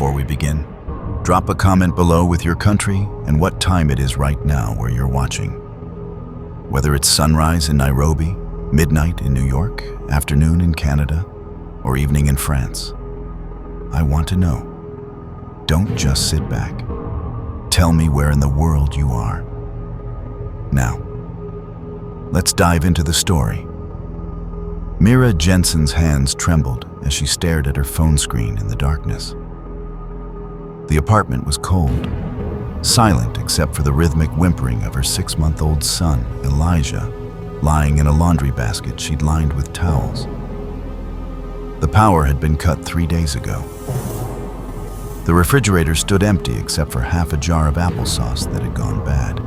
Before we begin, drop a comment below with your country and what time it is right now where you're watching. Whether it's sunrise in Nairobi, midnight in New York, afternoon in Canada, or evening in France, I want to know. Don't just sit back. Tell me where in the world you are. Now, let's dive into the story. Mira Jensen's hands trembled as she stared at her phone screen in the darkness. The apartment was cold, silent except for the rhythmic whimpering of her 6-month-old son, Elijah, lying in a laundry basket she'd lined with towels. The power had been cut 3 days ago. The refrigerator stood empty except for half a jar of applesauce that had gone bad.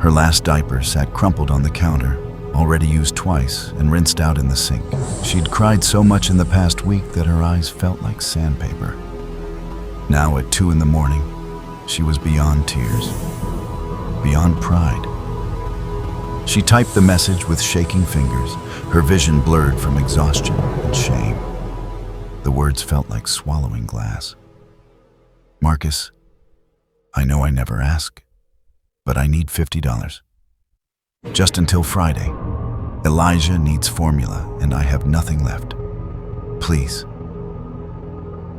Her last diaper sat crumpled on the counter, already used twice and rinsed out in the sink. She'd cried so much in the past week that her eyes felt like sandpaper. Now at 2 a.m, she was beyond tears, beyond pride. She typed the message with shaking fingers, her vision blurred from exhaustion and shame. The words felt like swallowing glass. Marcus, I know I never ask, but I need $50. Just until Friday. Elijah needs formula and I have nothing left. Please.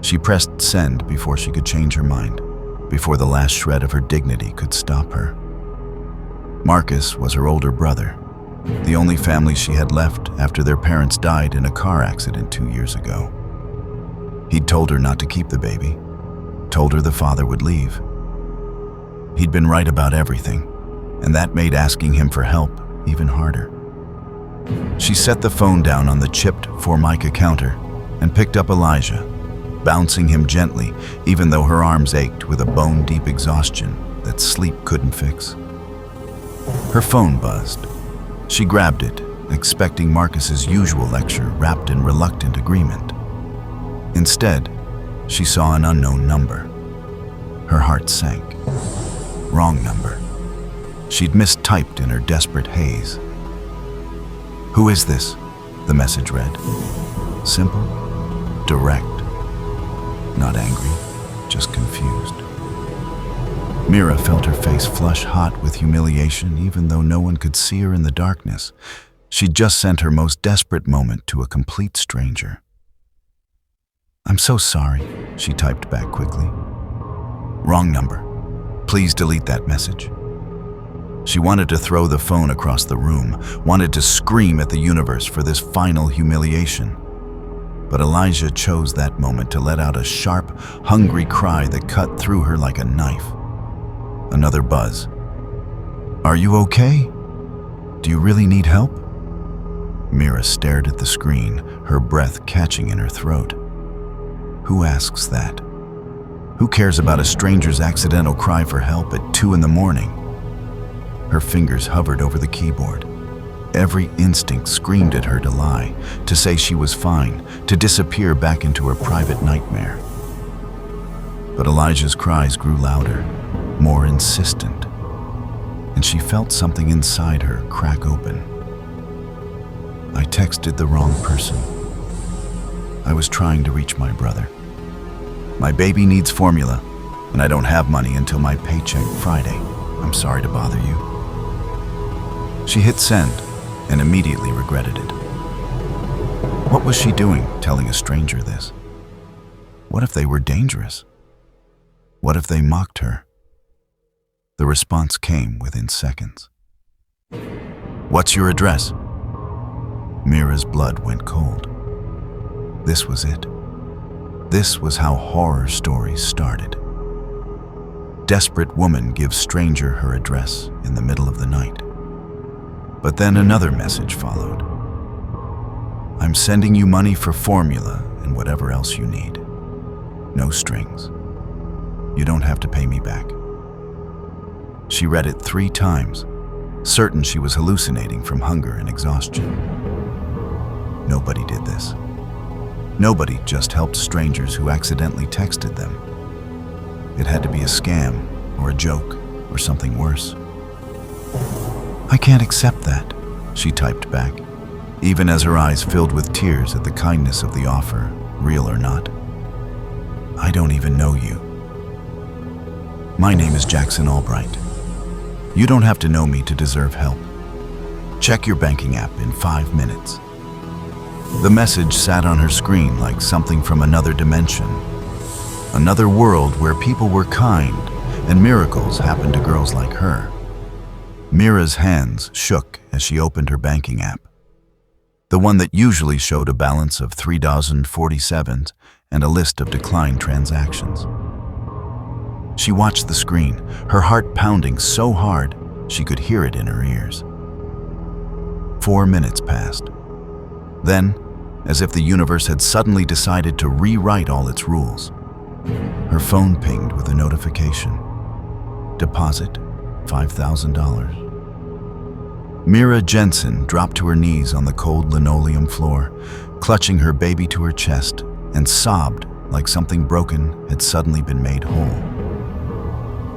She pressed send before she could change her mind, before the last shred of her dignity could stop her. Marcus was her older brother, the only family she had left after their parents died in a car accident 2 years ago. He'd told her not to keep the baby, told her the father would leave. He'd been right about everything, and that made asking him for help even harder. She set the phone down on the chipped Formica counter and picked up Elijah, bouncing him gently even though her arms ached with a bone-deep exhaustion that sleep couldn't fix. Her phone buzzed. She grabbed it, expecting Marcus's usual lecture wrapped in reluctant agreement. Instead, she saw an unknown number. Her heart sank. Wrong number. She'd mistyped in her desperate haze. Who is this? The message read. Simple, direct, not angry, just confused. Mira felt her face flush hot with humiliation even though no one could see her in the darkness. She'd just sent her most desperate moment to a complete stranger. I'm so sorry, she typed back quickly. Wrong number. Please delete that message. She wanted to throw the phone across the room, wanted to scream at the universe for this final humiliation. But Elijah chose that moment to let out a sharp, hungry cry that cut through her like a knife. Another buzz. Are you okay? Do you really need help? Mira stared at the screen, her breath catching in her throat. Who asks that? Who cares about a stranger's accidental cry for help at 2 a.m? Her fingers hovered over the keyboard. Every instinct screamed at her to lie, to say she was fine, to disappear back into her private nightmare. But Elijah's cries grew louder, more insistent, and she felt something inside her crack open. I texted the wrong person. I was trying to reach my brother. My baby needs formula, and I don't have money until my paycheck Friday. I'm sorry to bother you. She hit send and immediately regretted it. What was she doing telling a stranger this? What if they were dangerous? What if they mocked her? The response came within seconds. What's your address? Mira's blood went cold. This was it. This was how horror stories started. Desperate woman gives stranger her address in the middle of the night. But then another message followed. I'm sending you money for formula and whatever else you need. No strings. You don't have to pay me back. She read it 3 times, certain she was hallucinating from hunger and exhaustion. Nobody did this. Nobody just helped strangers who accidentally texted them. It had to be a scam or a joke or something worse. I can't accept that, she typed back, even as her eyes filled with tears at the kindness of the offer, real or not. I don't even know you. My name is Jackson Albright. You don't have to know me to deserve help. Check your banking app in 5 minutes. The message sat on her screen like something from another dimension. Another world where people were kind and miracles happened to girls like her. Mira's hands shook as she opened her banking app. The one that usually showed a balance of $3.47 and a list of declined transactions. She watched the screen, her heart pounding so hard she could hear it in her ears. 4 minutes passed. Then, as if the universe had suddenly decided to rewrite all its rules, her phone pinged with a notification. Deposit $5,000. Mira Jensen dropped to her knees on the cold linoleum floor, clutching her baby to her chest, and sobbed like something broken had suddenly been made whole.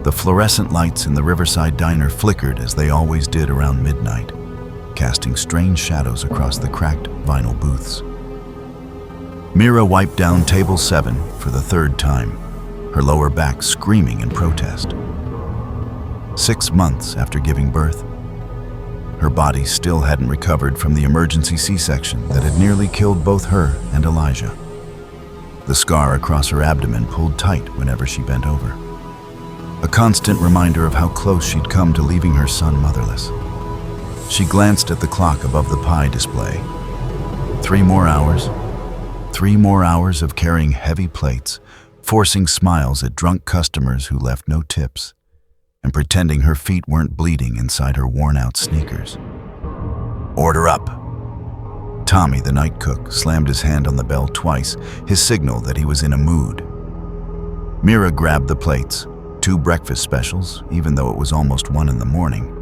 The fluorescent lights in the Riverside Diner flickered as they always did around midnight, casting strange shadows across the cracked vinyl booths. Mira wiped down table 7 for the 3rd time, her lower back screaming in protest. 6 months after giving birth, her body still hadn't recovered from the emergency C-section that had nearly killed both her and Elijah. The scar across her abdomen pulled tight whenever she bent over, a constant reminder of how close she'd come to leaving her son motherless. She glanced at the clock above the pie display. 3 more hours. 3 more hours of carrying heavy plates, forcing smiles at drunk customers who left no tips, and pretending her feet weren't bleeding inside her worn-out sneakers. Order up. Tommy, the night cook, slammed his hand on the bell twice, his signal that he was in a mood. Mira grabbed the plates, 2 breakfast specials, even though it was almost 1 in the morning,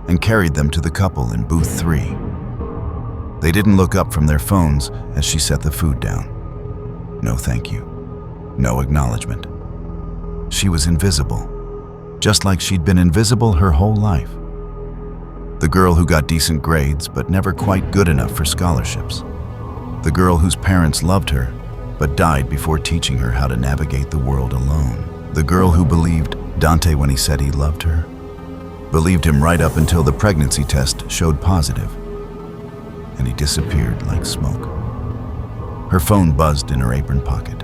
and carried them to the couple in booth 3. They didn't look up from their phones as she set the food down. No thank you. No acknowledgement. She was invisible, just like she'd been invisible her whole life. The girl who got decent grades but never quite good enough for scholarships. The girl whose parents loved her but died before teaching her how to navigate the world alone. The girl who believed Dante when he said he loved her. Believed him right up until the pregnancy test showed positive, and he disappeared like smoke. Her phone buzzed in her apron pocket.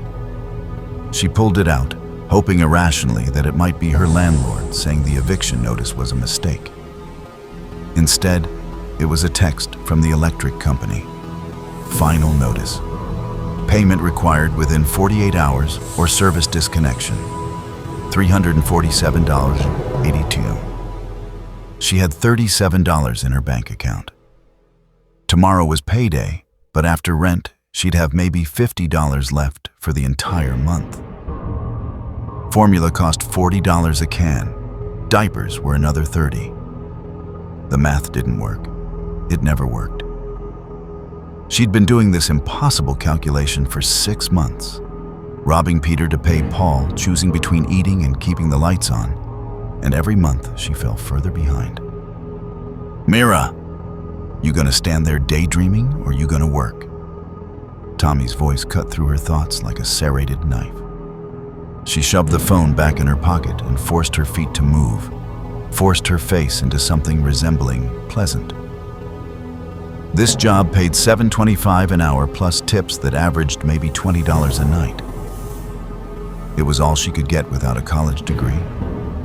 She pulled it out, hoping irrationally that it might be her landlord saying the eviction notice was a mistake. Instead, it was a text from the electric company. Final notice. Payment required within 48 hours or service disconnection. $347.82. She had $37 in her bank account. Tomorrow was payday, but after rent, she'd have maybe $50 left for the entire month. Formula cost $40 a can. Diapers were another $30. The math didn't work. It never worked. She'd been doing this impossible calculation for 6 months, robbing Peter to pay Paul, choosing between eating and keeping the lights on, and every month she fell further behind. Mira, you gonna stand there daydreaming or you gonna work? Tommy's voice cut through her thoughts like a serrated knife. She shoved the phone back in her pocket and forced her feet to move, forced her face into something resembling pleasant. This job paid $7.25 an hour plus tips that averaged maybe $20 a night. It was all she could get without a college degree,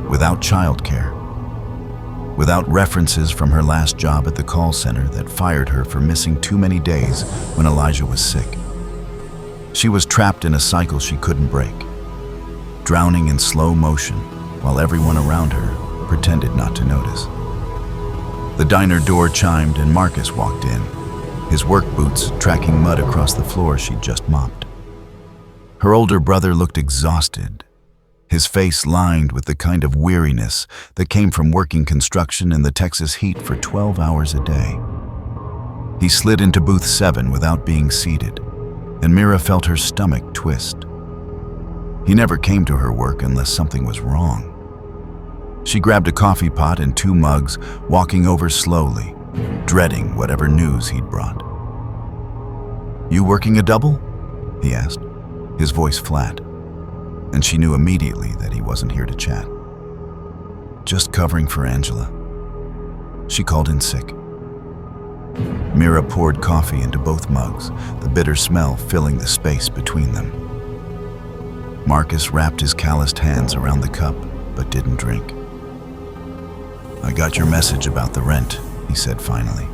without childcare, without references from her last job at the call center that fired her for missing too many days when Elijah was sick. She was trapped in a cycle she couldn't break, drowning in slow motion while everyone around her pretended not to notice. The diner door chimed and Marcus walked in, his work boots tracking mud across the floor she'd just mopped. Her older brother looked exhausted, his face lined with the kind of weariness that came from working construction in the Texas heat for 12 hours a day. He slid into booth 7 without being seated, and Mira felt her stomach twist. He never came to her work unless something was wrong. She grabbed a coffee pot and 2 mugs, walking over slowly, dreading whatever news he'd brought. "You working a double?" he asked, his voice flat. and she knew immediately that he wasn't here to chat. Just covering for Angela. She called in sick. Mira poured coffee into both mugs, the bitter smell filling the space between them. Marcus wrapped his calloused hands around the cup, but didn't drink. "I got your message about the rent," he said finally,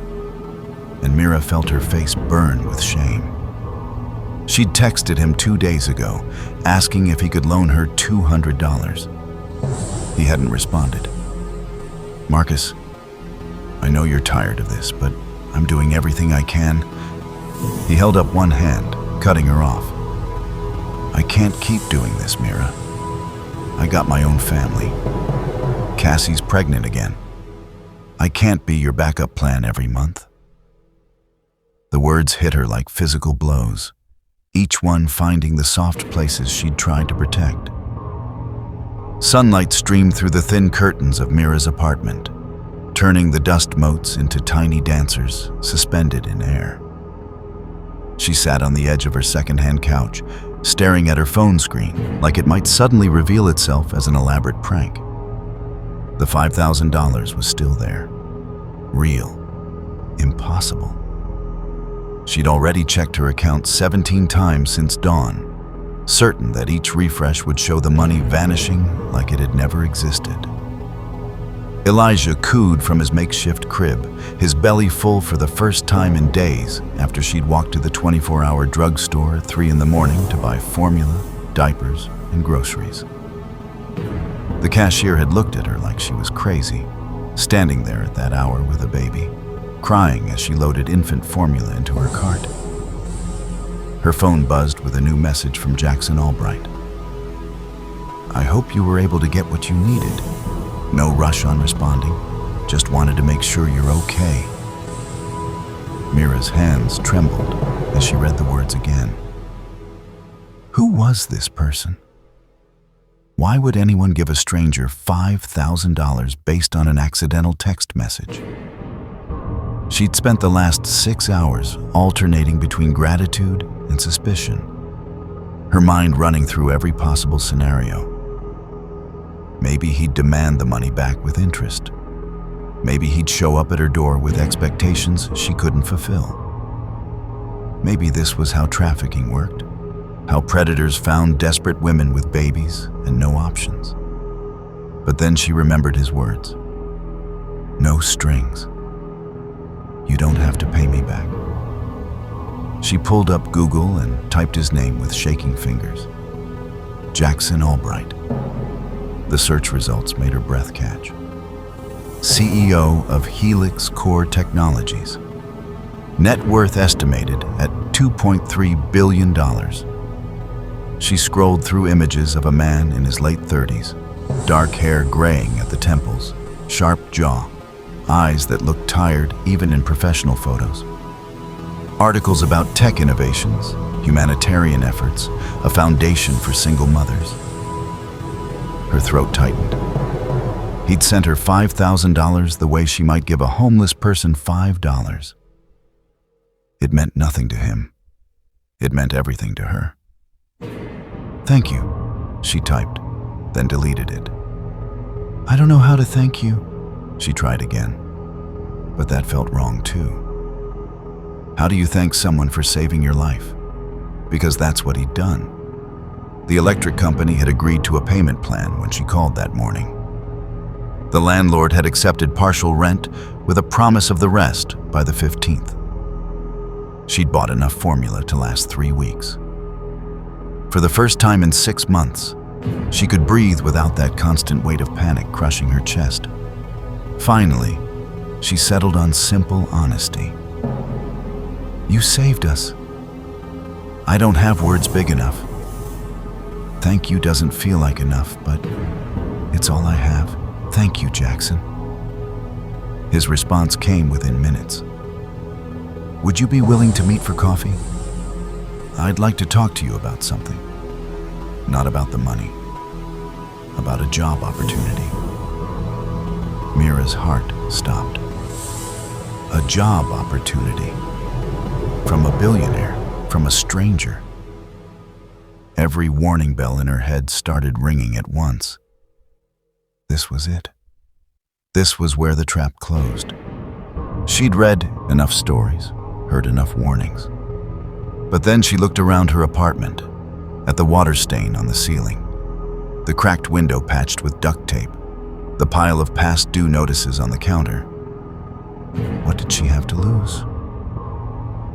and Mira felt her face burn with shame. She'd texted him 2 days ago, asking if he could loan her $200. He hadn't responded. "Marcus, I know you're tired of this, but I'm doing everything I can." He held up one hand, cutting her off. "I can't keep doing this, Mira. I got my own family. Cassie's pregnant again. I can't be your backup plan every month." The words hit her like physical blows, each one finding the soft places she'd tried to protect. Sunlight streamed through the thin curtains of Mira's apartment, turning the dust motes into tiny dancers suspended in air. She sat on the edge of her second-hand couch, staring at her phone screen like it might suddenly reveal itself as an elaborate prank. The $5,000 was still there. Real. Impossible. She'd already checked her account 17 times since dawn, certain that each refresh would show the money vanishing like it had never existed. Elijah cooed from his makeshift crib, his belly full for the first time in days after she'd walked to the 24-hour drugstore at 3 in the morning to buy formula, diapers, and groceries. The cashier had looked at her like she was crazy, standing there at that hour with a baby, crying as she loaded infant formula into her cart. Her phone buzzed with a new message from Jackson Albright. "I hope you were able to get what you needed. No rush on responding. Just wanted to make sure you're okay." Mira's hands trembled as she read the words again. Who was this person? Why would anyone give a stranger $5,000 based on an accidental text message? She'd spent the last 6 hours alternating between gratitude and suspicion, her mind running through every possible scenario. Maybe he'd demand the money back with interest. Maybe he'd show up at her door with expectations she couldn't fulfill. Maybe this was how trafficking worked, how predators found desperate women with babies and no options. But then she remembered his words. No strings. You don't have to pay me back. She pulled up Google and typed his name with shaking fingers. Jackson Albright. The search results made her breath catch. CEO of Helix Core Technologies. Net worth estimated at $2.3 billion. She scrolled through images of a man in his late 30s, dark hair graying at the temples, sharp jaw, eyes that looked tired even in professional photos. Articles about tech innovations, humanitarian efforts, a foundation for single mothers. Her throat tightened. He'd sent her $5,000 the way she might give a homeless person $5. It meant nothing to him. It meant everything to her. Thank you, she typed, then deleted it. I don't know how to thank you, she tried again. But that felt wrong too. How do you thank someone for saving your life? Because that's what he'd done. The electric company had agreed to a payment plan when she called that morning. The landlord had accepted partial rent with a promise of the rest by the 15th. She'd bought enough formula to last 3 weeks. For the first time in 6 months, she could breathe without that constant weight of panic crushing her chest. Finally, she settled on simple honesty. You saved us. I don't have words big enough. Thank you doesn't feel like enough, but it's all I have. Thank you, Jackson. His response came within minutes. Would you be willing to meet for coffee? I'd like to talk to you about something. Not about the money. About a job opportunity. Mira's heart stopped. A job opportunity. From a billionaire. From a stranger. Every warning bell in her head started ringing at once. This was it. This was where the trap closed. She'd read enough stories, heard enough warnings. But then she looked around her apartment, at the water stain on the ceiling, the cracked window patched with duct tape, the pile of past due notices on the counter. What did she have to lose?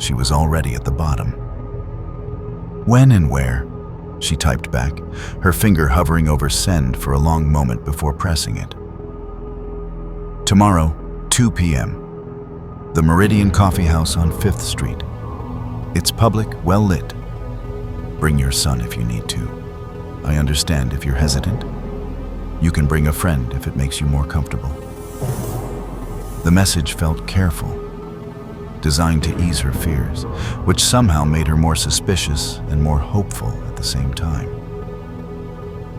She was already at the bottom. When and where? She typed back, her finger hovering over send for a long moment before pressing it. Tomorrow, 2 p.m. The Meridian Coffee House on 5th Street. It's public, well lit. Bring your son if you need to. I understand if you're hesitant. You can bring a friend if it makes you more comfortable. The message felt careful, designed to ease her fears, which somehow made her more suspicious and more hopeful at the same time.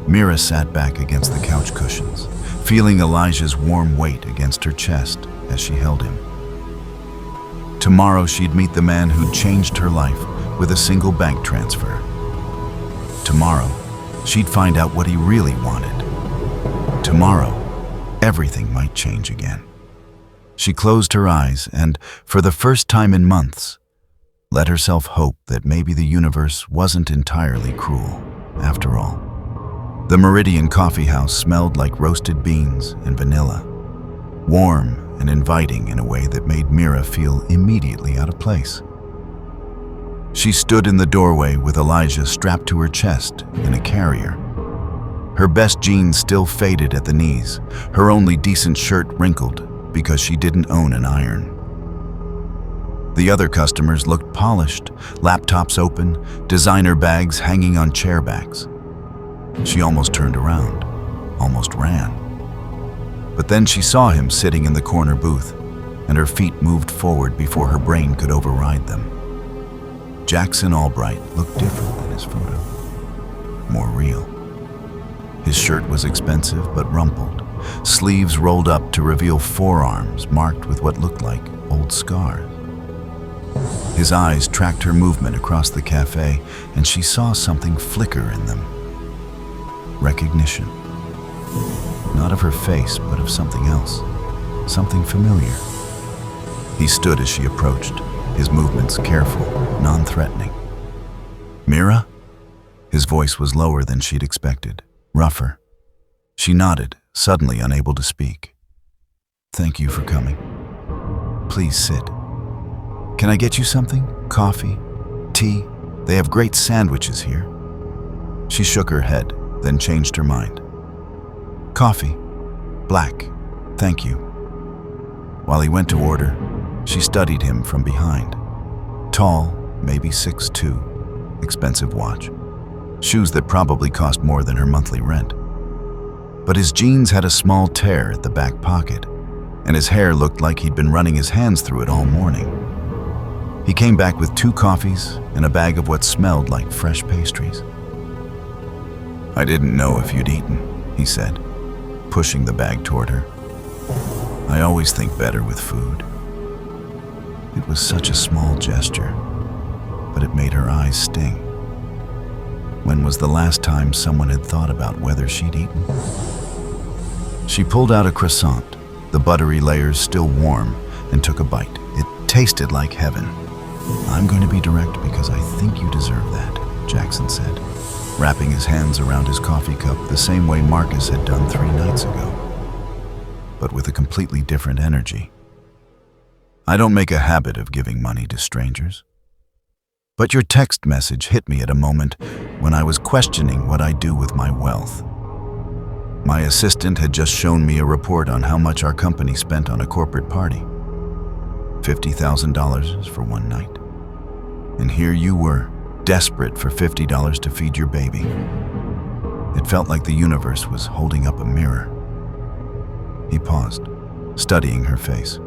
Mira sat back against the couch cushions, feeling Elijah's warm weight against her chest as she held him. Tomorrow she'd meet the man who'd changed her life with a single bank transfer. Tomorrow, she'd find out what he really wanted. Tomorrow, everything might change again. She closed her eyes and, for the first time in months, let herself hope that maybe the universe wasn't entirely cruel, after all. The Meridian Coffee House smelled like roasted beans and vanilla, warm and inviting in a way that made Mira feel immediately out of place. She stood in the doorway with Elijah strapped to her chest in a carrier. Her best jeans still faded at the knees, her only decent shirt wrinkled because she didn't own an iron. The other customers looked polished, laptops open, designer bags hanging on chair backs. She almost turned around, almost ran. But then she saw him sitting in the corner booth, and her feet moved forward before her brain could override them. Jackson Albright looked different than his photo, more real. His shirt was expensive but rumpled, sleeves rolled up to reveal forearms marked with what looked like old scars. His eyes tracked her movement across the cafe, and she saw something flicker in them. Recognition. Not of her face, but of something else, something familiar. He stood as she approached, his movements careful, non-threatening. "Mira?" His voice was lower than she'd expected, rougher. She nodded, suddenly unable to speak. "Thank you for coming. Please sit. Can I get you something? Coffee? Tea? They have great sandwiches here." She shook her head, then changed her mind. "Coffee. Black. Thank you." While he went to order, she studied him from behind. Tall, maybe 6'2", expensive watch. Shoes that probably cost more than her monthly rent. But his jeans had a small tear at the back pocket, and his hair looked like he'd been running his hands through it all morning. He came back with 2 coffees and a bag of what smelled like fresh pastries. "I didn't know if you'd eaten," he said, pushing the bag toward her. "I always think better with food." It was such a small gesture, but it made her eyes sting. When was the last time someone had thought about whether she'd eaten? She pulled out a croissant, the buttery layers still warm, and took a bite. It tasted like heaven. "I'm going to be direct because I think you deserve that," Jackson said, wrapping his hands around his coffee cup the same way Marcus had done 3 nights ago, but with a completely different energy. "I don't make a habit of giving money to strangers. But your text message hit me at a moment when I was questioning what I do with my wealth. My assistant had just shown me a report on how much our company spent on a corporate party. $50,000 for one night. And here you were, desperate for $50 to feed your baby. It felt like the universe was holding up a mirror." He paused, studying her face.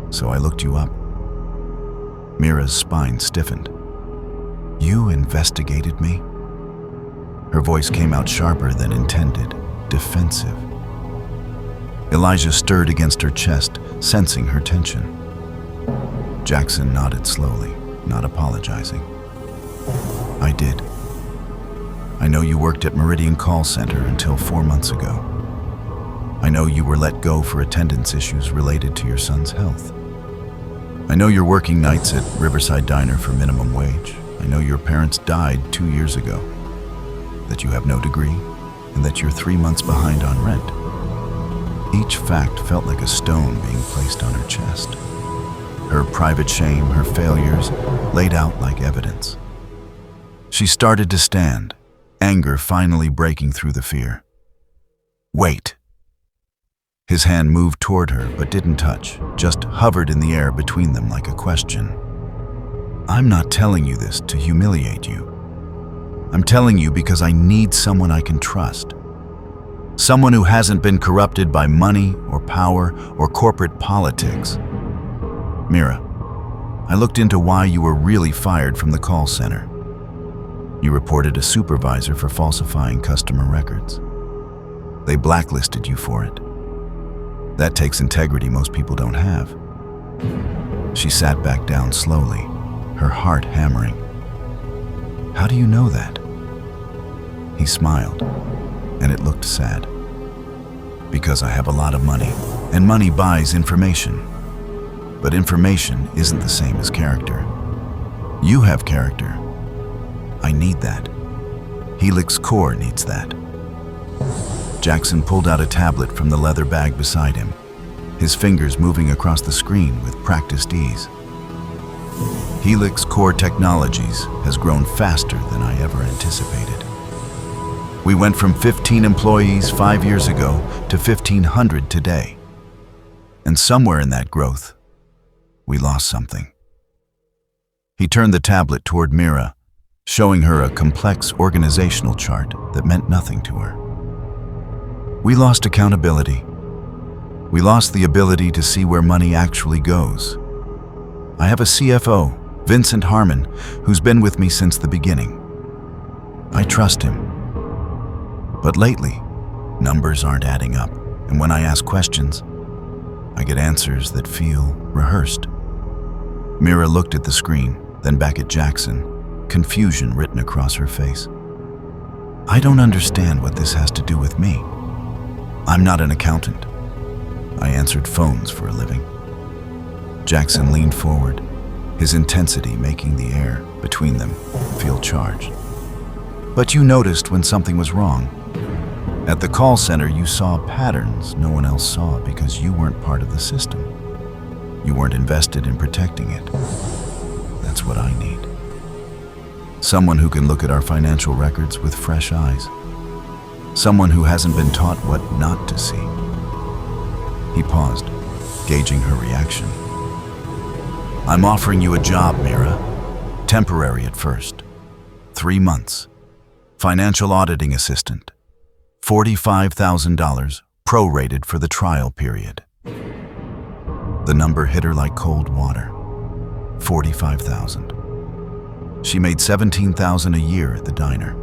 "So I looked you up." Mira's spine stiffened. "You investigated me?" Her voice came out sharper than intended, defensive. Elijah stirred against her chest, sensing her tension. Jackson nodded slowly, not apologizing. "I did. I know you worked at Meridian Call Center until 4 months ago. I know you were let go for attendance issues related to your son's health. I know you're working nights at Riverside Diner for minimum wage. I know your parents died 2 years ago, that you have no degree, and that you're 3 months behind on rent. Each fact felt like a stone being placed on her chest. Her private shame, her failures, laid out like evidence. She started to stand, anger finally breaking through the fear. Wait. His hand moved toward her but didn't touch, just hovered in the air between them like a question. I'm not telling you this to humiliate you. I'm telling you because I need someone I can trust. Someone who hasn't been corrupted by money or power or corporate politics. Mira, I looked into why you were really fired from the call center. You reported a supervisor for falsifying customer records. They blacklisted you for it. That takes integrity most people don't have. She sat back down slowly, her heart hammering. How do you know that? He smiled, and it looked sad. Because I have a lot of money, and money buys information. But information isn't the same as character. You have character. I need that. Helix Core needs that. Jackson pulled out a tablet from the leather bag beside him, his fingers moving across the screen with practiced ease. Helix Core Technologies has grown faster than I ever anticipated. We went from 15 employees 5 years ago to 1,500 today. And somewhere in that growth, we lost something. He turned the tablet toward Mira, showing her a complex organizational chart that meant nothing to her. We lost accountability. We lost the ability to see where money actually goes. I have a CFO, Vincent Harmon, who's been with me since the beginning. I trust him. But lately, numbers aren't adding up, and when I ask questions, I get answers that feel rehearsed. Mira looked at the screen, then back at Jackson, confusion written across her face. I don't understand what this has to do with me. I'm not an accountant. I answered phones for a living. Jackson leaned forward, his intensity making the air between them feel charged. But you noticed when something was wrong. At the call center, you saw patterns no one else saw because you weren't part of the system. You weren't invested in protecting it. That's what I need. Someone who can look at our financial records with fresh eyes. Someone who hasn't been taught what not to see. He paused, gauging her reaction. I'm offering you a job, Mira. Temporary at first. 3 months. Financial auditing assistant. $45,000, prorated for the trial period. The number hit her like cold water. 45,000. She made 17,000 a year at the diner.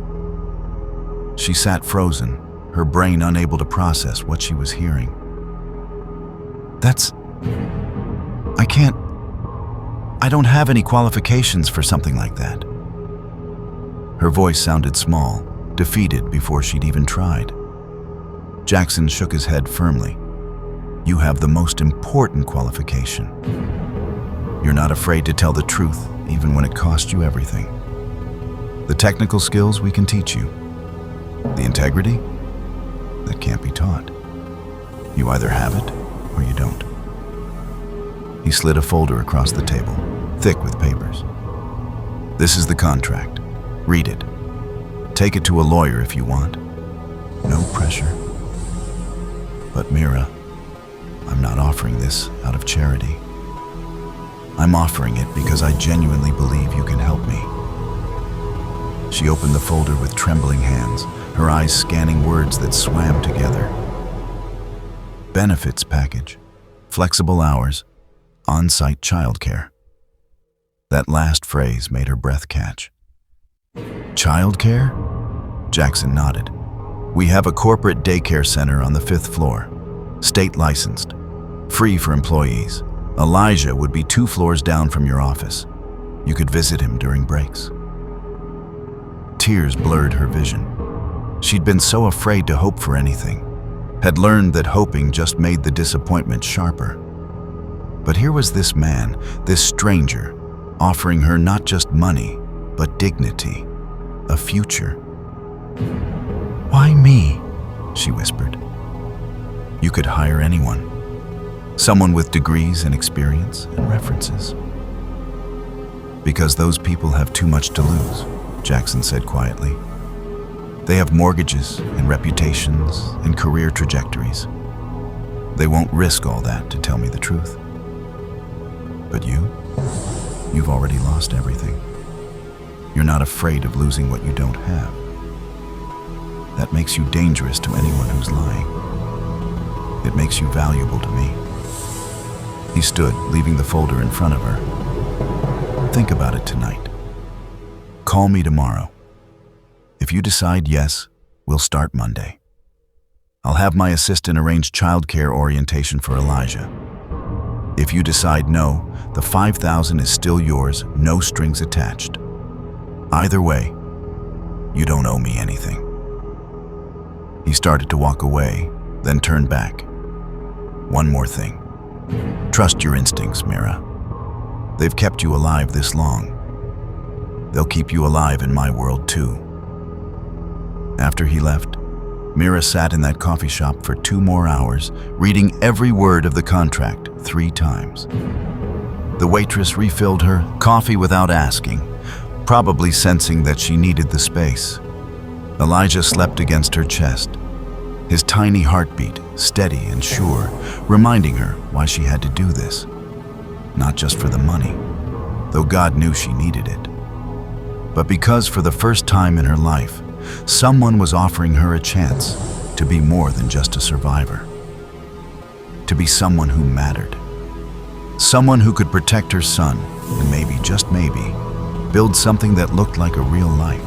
She sat frozen, her brain unable to process what she was hearing. I don't have any qualifications for something like that. Her voice sounded small, defeated before she'd even tried. Jackson shook his head firmly. You have the most important qualification. You're not afraid to tell the truth, even when it costs you everything. The technical skills we can teach you. The integrity? That can't be taught. You either have it or you don't. He slid a folder across the table, thick with papers. This is the contract. Read it. Take it to a lawyer if you want. No pressure. But Mira, I'm not offering this out of charity. I'm offering it because I genuinely believe you can help me. She opened the folder with trembling hands, her eyes scanning words that swam together. Benefits package, flexible hours, on-site childcare. That last phrase made her breath catch. Childcare? Jackson nodded. We have a corporate daycare center on the 5th floor, state licensed, free for employees. Elijah would be 2 floors down from your office. You could visit him during breaks. Tears blurred her vision. She'd been so afraid to hope for anything, had learned that hoping just made the disappointment sharper. But here was this man, this stranger, offering her not just money, but dignity, a future. "Why me?" she whispered. "You could hire anyone. Someone with degrees and experience and references." "Because those people have too much to lose," Jackson said quietly. "They have mortgages and reputations and career trajectories. They won't risk all that to tell me the truth. But you've already lost everything. You're not afraid of losing what you don't have. That makes you dangerous to anyone who's lying. It makes you valuable to me." He stood, leaving the folder in front of her. "Think about it tonight. Call me tomorrow. If you decide yes, we'll start Monday. I'll have my assistant arrange childcare orientation for Elijah. If you decide no, the $5,000 is still yours, no strings attached. Either way, you don't owe me anything." He started to walk away, then turned back. "One more thing. Trust your instincts, Mira. They've kept you alive this long. They'll keep you alive in my world too." After he left, Mira sat in that coffee shop for 2 more hours, reading every word of the contract 3 times. The waitress refilled her coffee without asking, probably sensing that she needed the space. Elijah slept against her chest, his tiny heartbeat steady and sure, reminding her why she had to do this. Not just for the money, though God knew she needed it, but because for the first time in her life, someone was offering her a chance to be more than just a survivor. To be someone who mattered. Someone who could protect her son and maybe, just maybe, build something that looked like a real life.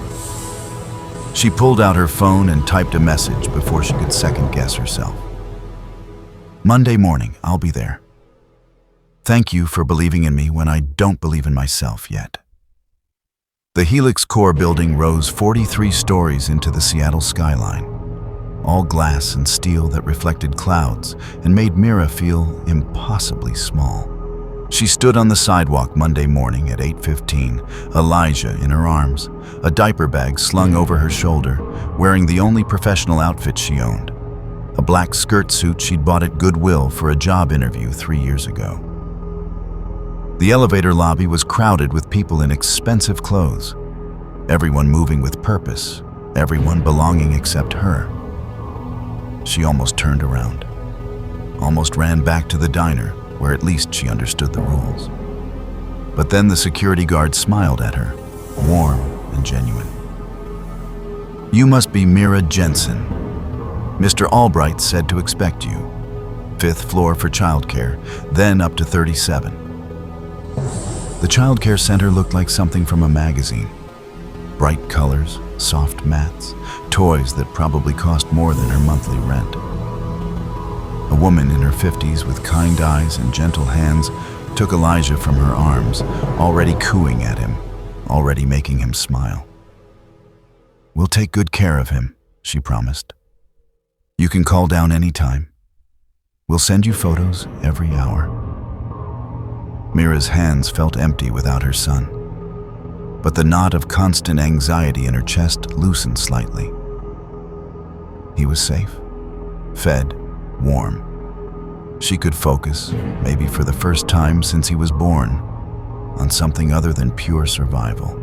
She pulled out her phone and typed a message before she could second-guess herself. "Monday morning, I'll be there. Thank you for believing in me when I don't believe in myself yet." The Helix Core building rose 43 stories into the Seattle skyline, all glass and steel that reflected clouds and made Mira feel impossibly small. She stood on the sidewalk Monday morning at 8:15, Elijah in her arms, a diaper bag slung over her shoulder, wearing the only professional outfit she owned, a black skirt suit she'd bought at Goodwill for a job interview 3 years ago. The elevator lobby was crowded with people in expensive clothes, everyone moving with purpose, everyone belonging except her. She almost turned around, almost ran back to the diner, where at least she understood the rules. But then the security guard smiled at her, warm and genuine. "You must be Mira Jensen. Mr. Albright said to expect you. 5th floor for childcare, then up to 37. The childcare center looked like something from a magazine. Bright colors, soft mats, toys that probably cost more than her monthly rent. A woman in her 50s with kind eyes and gentle hands took Elijah from her arms, already cooing at him, already making him smile. "We'll take good care of him," she promised. "You can call down anytime. We'll send you photos every hour." Mira's hands felt empty without her son, but the knot of constant anxiety in her chest loosened slightly. He was safe, fed, warm. She could focus, maybe for the first time since he was born, on something other than pure survival.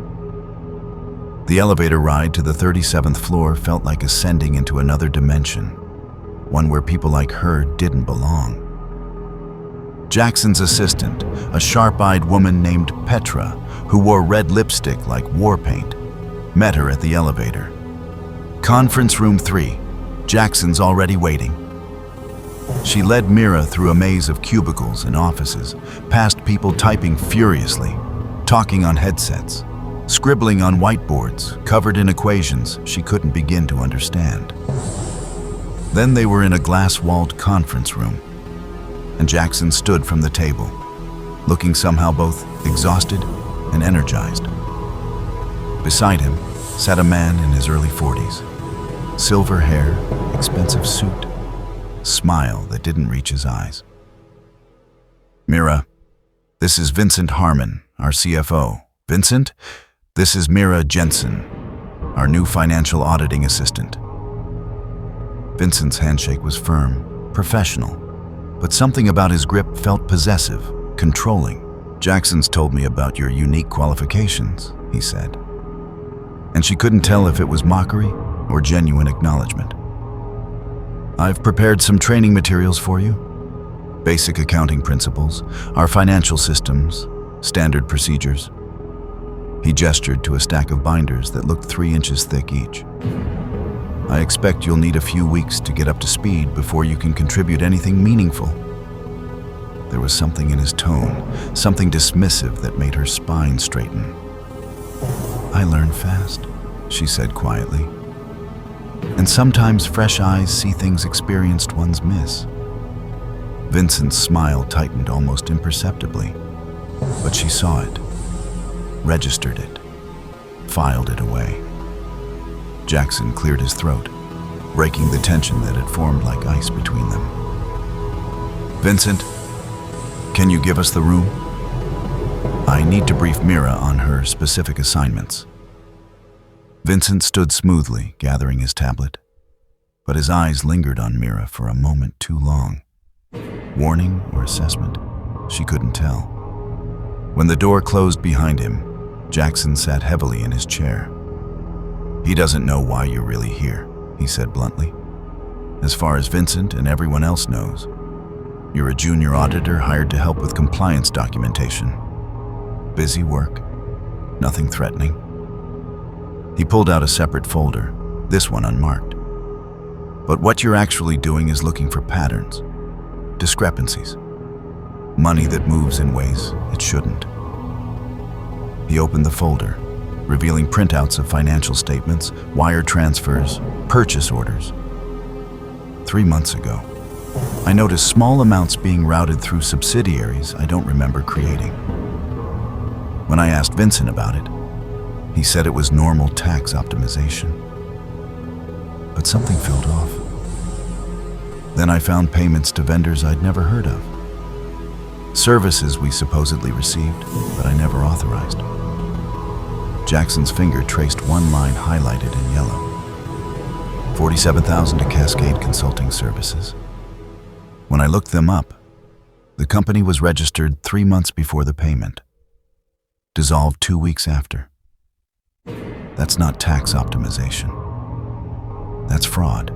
The elevator ride to the 37th floor felt like ascending into another dimension, one where people like her didn't belong. Jackson's assistant, a sharp-eyed woman named Petra, who wore red lipstick like war paint, met her at the elevator. "Conference room 3, Jackson's already waiting." She led Mira through a maze of cubicles and offices, past people typing furiously, talking on headsets, scribbling on whiteboards covered in equations she couldn't begin to understand. Then they were in a glass-walled conference room, and Jackson stood from the table, looking somehow both exhausted and energized. Beside him, sat a man in his early 40s. Silver hair, expensive suit, smile that didn't reach his eyes. "Mira, this is Vincent Harmon, our CFO. Vincent, this is Mira Jensen, our new financial auditing assistant." Vincent's handshake was firm, professional, but something about his grip felt possessive, controlling. "Jackson's told me about your unique qualifications," he said. And she couldn't tell if it was mockery or genuine acknowledgement. "I've prepared some training materials for you. Basic accounting principles, our financial systems, standard procedures." He gestured to a stack of binders that looked 3 inches thick each. "I expect you'll need a few weeks to get up to speed before you can contribute anything meaningful." There was something in his tone, something dismissive that made her spine straighten. "I learn fast," she said quietly. "And sometimes fresh eyes see things experienced ones miss." Vincent's smile tightened almost imperceptibly, but she saw it, registered it, filed it away. Jackson cleared his throat, breaking the tension that had formed like ice between them. "Vincent, can you give us the room? I need to brief Mira on her specific assignments." Vincent stood smoothly, gathering his tablet, but his eyes lingered on Mira for a moment too long. Warning or assessment? She couldn't tell. When the door closed behind him, Jackson sat heavily in his chair. "He doesn't know why you're really here," he said bluntly. "As far as Vincent and everyone else knows, you're a junior auditor hired to help with compliance documentation. Busy work, nothing threatening." He pulled out a separate folder, this one unmarked. "But what you're actually doing is looking for patterns, discrepancies, money that moves in ways it shouldn't." He opened the folder, revealing printouts of financial statements, wire transfers, purchase orders. 3 months ago, I noticed small amounts being routed through subsidiaries I don't remember creating. When I asked Vincent about it, he said it was normal tax optimization. But something felt off. Then I found payments to vendors I'd never heard of. Services we supposedly received, but I never authorized. Jackson's finger traced one line highlighted in yellow. $47,000 to Cascade Consulting Services. When I looked them up, the company was registered 3 months before the payment. Dissolved 2 weeks after. That's not tax optimization. That's fraud.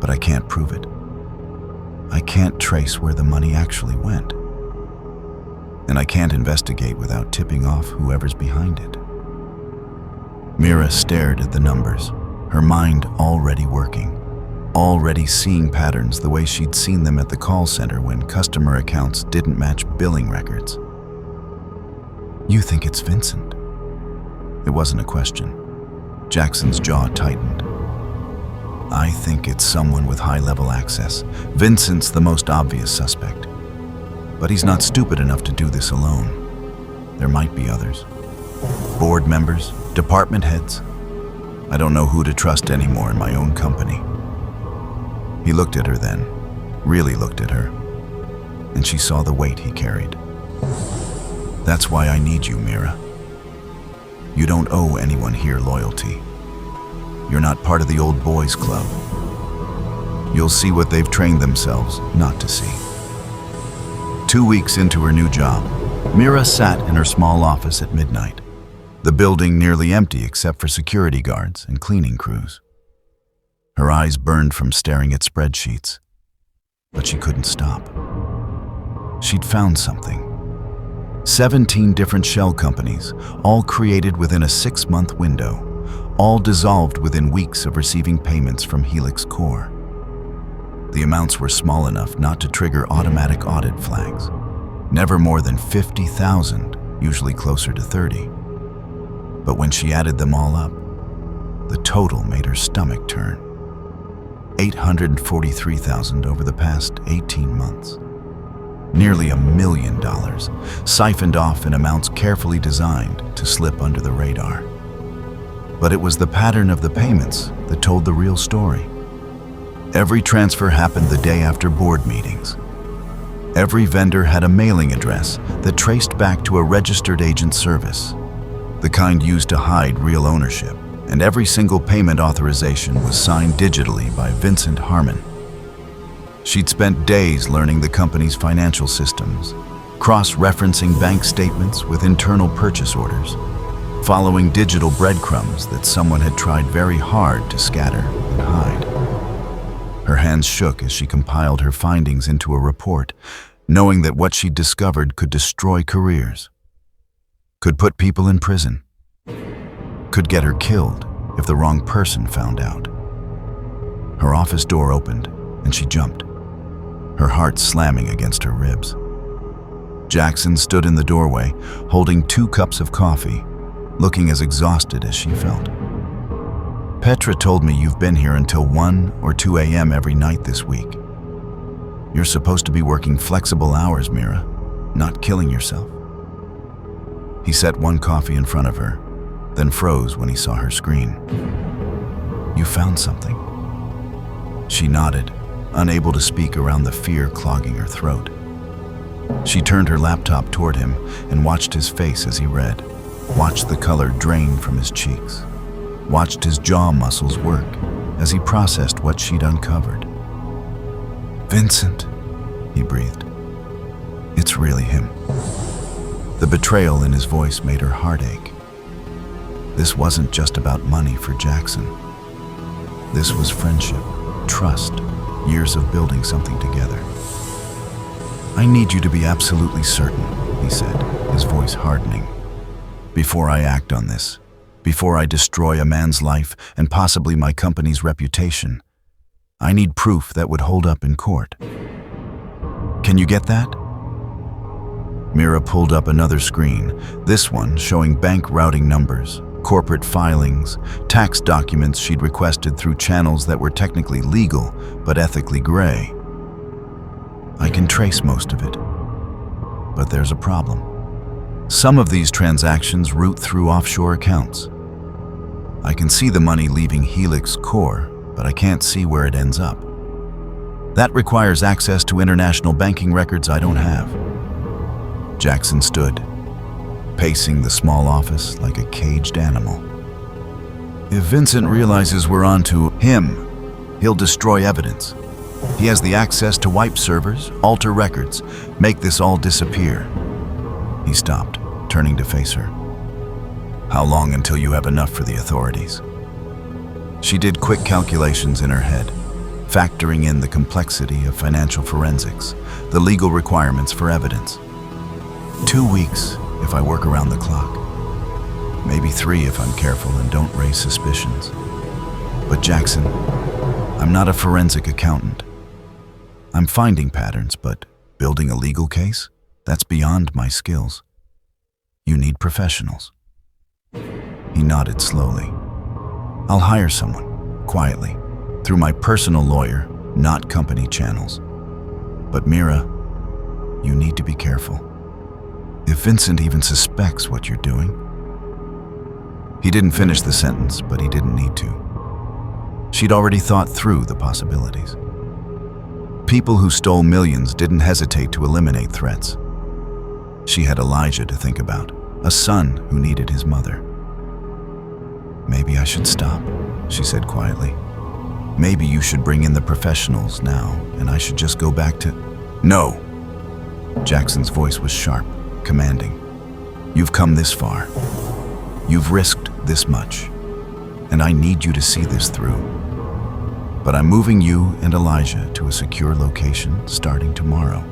But I can't prove it. I can't trace where the money actually went. And I can't investigate without tipping off whoever's behind it. Mira stared at the numbers, her mind already working, already seeing patterns the way she'd seen them at the call center when customer accounts didn't match billing records. "You think it's Vincent?" It wasn't a question. Jackson's jaw tightened. "I think it's someone with high-level access. Vincent's the most obvious suspect. But he's not stupid enough to do this alone. There might be others. Board members, department heads. I don't know who to trust anymore in my own company." He looked at her then, really looked at her, and she saw the weight he carried. "That's why I need you, Mira. You don't owe anyone here loyalty. You're not part of the old boys club. You'll see what they've trained themselves not to see." 2 weeks into her new job, Mira sat in her small office at midnight, the building nearly empty except for security guards and cleaning crews. Her eyes burned from staring at spreadsheets, but she couldn't stop. She'd found something. 17 different shell companies, all created within a 6-month window, all dissolved within weeks of receiving payments from Helix Core. The amounts were small enough not to trigger automatic audit flags. Never more than 50,000, usually closer to 30. But when she added them all up, the total made her stomach turn. 843,000 over the past 18 months. Nearly $1 million, siphoned off in amounts carefully designed to slip under the radar. But it was the pattern of the payments that told the real story. Every transfer happened the day after board meetings. Every vendor had a mailing address that traced back to a registered agent service, the kind used to hide real ownership, and every single payment authorization was signed digitally by Vincent Harmon. She'd spent days learning the company's financial systems, cross-referencing bank statements with internal purchase orders, following digital breadcrumbs that someone had tried very hard to scatter and hide. Her hands shook as she compiled her findings into a report, knowing that what she'd discovered could destroy careers, could put people in prison, could get her killed if the wrong person found out. Her office door opened, and she jumped, her heart slamming against her ribs. Jackson stood in the doorway, holding 2 cups of coffee, looking as exhausted as she felt. Petra told me you've been here until 1 or 2 a.m. every night this week. You're supposed to be working flexible hours, Mira, not killing yourself. He set 1 coffee in front of her, then froze when he saw her screen. You found something. She nodded, unable to speak around the fear clogging her throat. She turned her laptop toward him and watched his face as he read, watched the color drain from his cheeks, watched his jaw muscles work as he processed what she'd uncovered. Vincent, he breathed. It's really him. The betrayal in his voice made her heart ache. This wasn't just about money for Jackson. This was friendship, trust, years of building something together. I need you to be absolutely certain, he said, his voice hardening. Before I act on this, before I destroy a man's life and possibly my company's reputation, I need proof that would hold up in court. Can you get that? Mira pulled up another screen, this one showing bank routing numbers, corporate filings, tax documents she'd requested through channels that were technically legal but ethically gray. I can trace most of it, but there's a problem. Some of these transactions route through offshore accounts. I can see the money leaving Helix Core, but I can't see where it ends up. That requires access to international banking records I don't have. Jackson stood, pacing the small office like a caged animal. If Vincent realizes we're onto him, he'll destroy evidence. He has the access to wipe servers, alter records, make this all disappear. He stopped, turning to face her. How long until you have enough for the authorities? She did quick calculations in her head, factoring in the complexity of financial forensics, the legal requirements for evidence. 2 weeks if I work around the clock. Maybe 3 if I'm careful and don't raise suspicions. But Jackson, I'm not a forensic accountant. I'm finding patterns, but building a legal case? That's beyond my skills. You need professionals. He nodded slowly. I'll hire someone, quietly, through my personal lawyer, not company channels. But Mira, you need to be careful. If Vincent even suspects what you're doing. He didn't finish the sentence, but he didn't need to. She'd already thought through the possibilities. People who stole millions didn't hesitate to eliminate threats. She had Elijah to think about, a son who needed his mother. Maybe I should stop, she said quietly. Maybe you should bring in the professionals now, and I should just go back to... No! Jackson's voice was sharp, commanding. You've come this far. You've risked this much, and I need you to see this through. But I'm moving you and Elijah to a secure location starting tomorrow.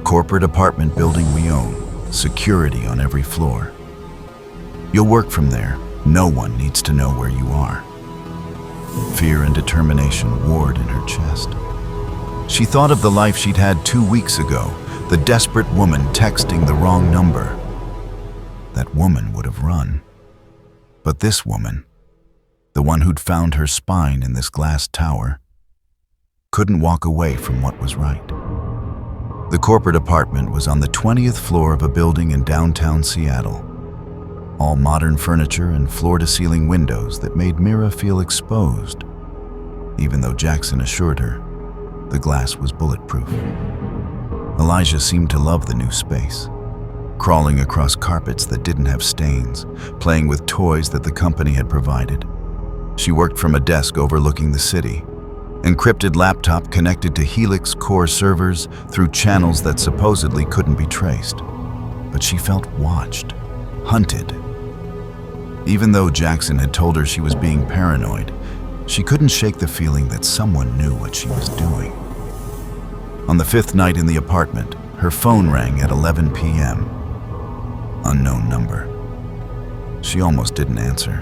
Corporate apartment building we own, security on every floor. You'll work from there. No one needs to know where you are. Fear and determination warred in her chest. She thought of the life she'd had 2 weeks ago, the desperate woman texting the wrong number. That woman would have run. But this woman, the one who'd found her spine in this glass tower, couldn't walk away from what was right. The corporate apartment was on the 20th floor of a building in downtown Seattle. all modern furniture and floor-to-ceiling windows that made Mira feel exposed, even though Jackson assured her the glass was bulletproof. Elijah seemed to love the new space, crawling across carpets that didn't have stains, playing with toys that the company had provided. She worked from a desk overlooking the city, encrypted laptop connected to Helix core servers through channels that supposedly couldn't be traced. But she felt watched, hunted. Even though Jackson had told her she was being paranoid, she couldn't shake the feeling that someone knew what she was doing. On the 5th night in the apartment, her phone rang at 11 p.m. Unknown number. She almost didn't answer,